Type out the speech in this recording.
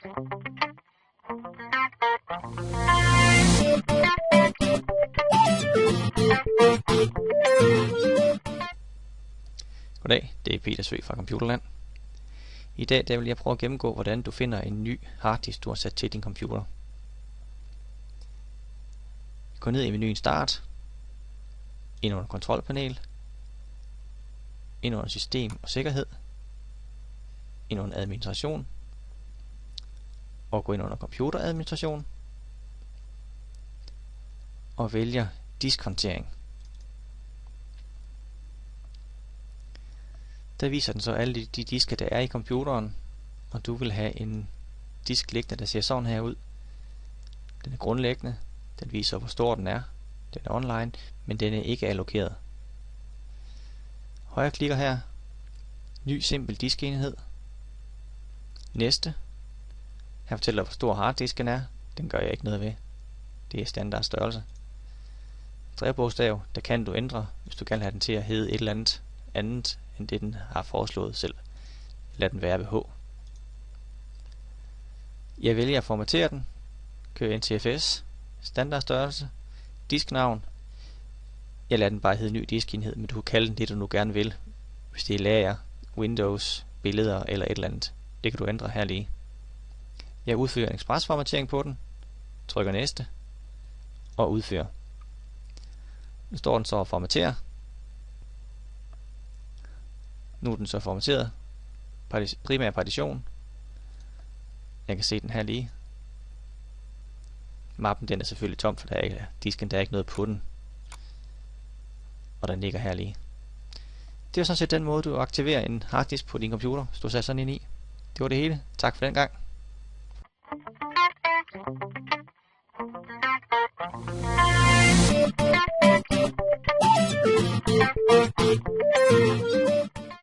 Goddag, det er Peter Sø fra Computerland. I dag vil jeg prøve at gennemgå, hvordan du finder en ny harddisk, du har sat til din computer. Gå ned i menuen Start, ind under Kontrolpanel, ind under System og Sikkerhed, ind under Administration, og gå ind under Computeradministration, og vælger Diskhåndtering. Der viser den så alle de disker, der er i computeren, og du vil have en disk liggende, der ser sådan her ud. Den er grundlæggende, den viser hvor stor den er, den er online, men den er ikke allokeret. Højre klikker her, ny simpel diskenhed, næste. Her fortæller hvor stor harddisken er, den gør jeg ikke noget ved, det er standard størrelse. Drejebogstav, der kan du ændre, hvis du gerne have den til at hedde et eller andet end det den har foreslået selv. Lad den være ved H. Jeg vælger at formatere den. Kør NTFS, standardstørrelse, disknavn. Jeg lader den bare hedde ny diskenhed, men du kan kalde den det du nu gerne vil. Hvis det er lager, Windows, billeder eller et eller andet. Det kan du ændre her lige. Jeg udfører en ekspresformatering på den. Trykker næste. Og udfører. Nu står den så og formaterer. Nu er den så formateret. Primær partition. Jeg kan se den her lige. Mappen den er selvfølgelig tom, for disken der er ikke noget på den. Og den ligger her lige. Det er sådan set den måde du aktiverer en harddisk på din computer, hvis du sætter sådan ind i. Det var det hele. Tak for den gang.